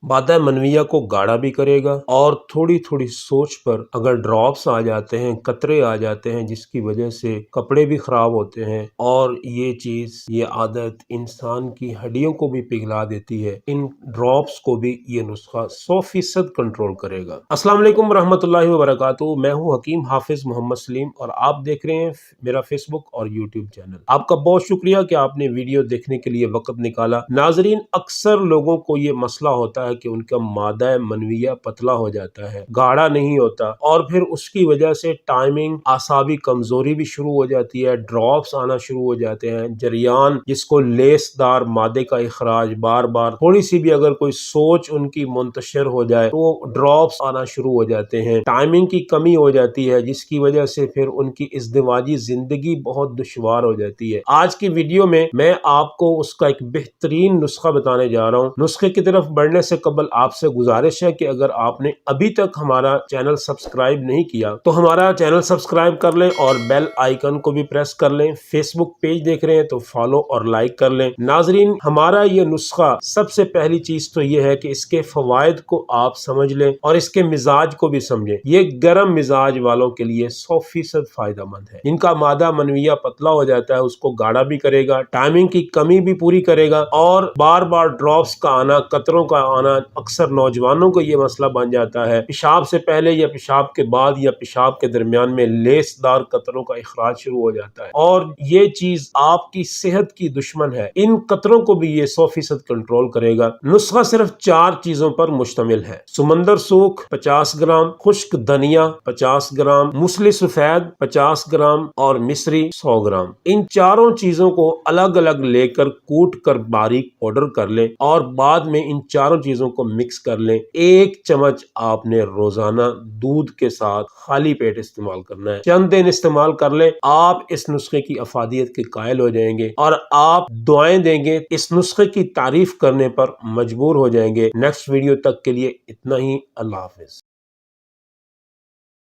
मादा मनविया को गाढ़ा भी करेगा और थोड़ी थोड़ी सोच पर अगर ड्रॉप्स आ जाते हैं, कतरे आ जाते हैं, जिसकी वजह से कपड़े भी खराब होते हैं और ये चीज, ये आदत इंसान की हड्डियों को भी पिघला देती है, इन ड्रॉप्स को भी ये नुस्खा 100% कंट्रोल करेगा। अस्सलाम वालेकुम रहमतुल्लाहि व बरकातहू। मैं हूँ हकीम हाफिज मोहम्मद सलीम और आप देख रहे हैं मेरा फेसबुक और यूट्यूब चैनल। आपका बहुत शुक्रिया कि आपने वीडियो देखने के लिए वक्त निकाला। नाजरीन, अक्सर लोगों को ये मसला होता है कि उनका मादा मनविया पतला हो जाता है, गाढ़ा नहीं होता, और फिर उसकी वजह से टाइमिंग, आसाबी कमजोरी भी शुरू हो जाती है, ड्रॉप्स आना शुरू हो जाते हैं, जरियान जिसको लेसदार मादे का इखराज, बार बार थोड़ी सी भी अगर कोई सोच उनकी मुंतशिर हो जाए तो ड्रॉप्स आना शुरू हो जाते हैं, टाइमिंग की कमी हो जाती है, जिसकी वजह से फिर उनकी इज़्दिवाजी जिंदगी बहुत दुश्वार हो जाती है। आज की वीडियो में मैं आपको उसका एक बेहतरीन नुस्खा बताने जा रहा हूँ। नुस्खे की तरफ बढ़ने से कबल आपसे गुजारिश है कि अगर आपने अभी तक हमारा चैनल सब्सक्राइब नहीं किया तो हमारा चैनल सब्सक्राइब कर लें और बेल आइकन को भी प्रेस कर लें। फेसबुक पेज देख रहे हैं तो फॉलो और लाइक कर लें। नाजरीन, हमारा ये नुस्खा, सबसे पहली चीज तो ये है कि इसके फवायद को आप समझ लें और इसके मिजाज को भी समझें। ये गर्म मिजाज वालों के लिए 100% फायदेमंद है। इनका मादा मनविया पतला हो जाता है, उसको गाढ़ा भी करेगा, टाइमिंग की कमी भी पूरी करेगा, और बार बार ड्रॉप्स का आना, कतरों का आना, अक्सर नौजवानों को ये मसला बन जाता है। पेशाब से पहले या पेशाब के बाद या पेशाब के दरमियान में लेसदार कतरों का इखराज शुरू हो जाता है और ये चीज आपकी सेहत की दुश्मन है। इन कतरों को भी ये 100% कंट्रोल करेगा। नुस्खा सिर्फ 4 चीजों पर मुश्तमिल है: समंदर सूख 50 ग्राम, खुश्क धनिया 50 ग्राम, मूसली सफेद 50 ग्राम और मिश्री 100 ग्राम। इन चारों चीजों को अलग अलग लेकर कूट कर बारीक पाउडर कर लें और बाद में इन चारों चीजों को मिक्स कर लें। 1 चम्मच आपने रोजाना दूध के साथ खाली पेट इस्तेमाल करना है। चंद दिन इस्तेमाल कर लें, आप इस नुस्खे की अफादियत के कायल हो जाएंगे और आप दुआएं देंगे, इस नुस्खे की तारीफ करने पर मजबूर हो जाएंगे। नेक्स्ट वीडियो तक के लिए इतना ही। अल्लाह हाफिज।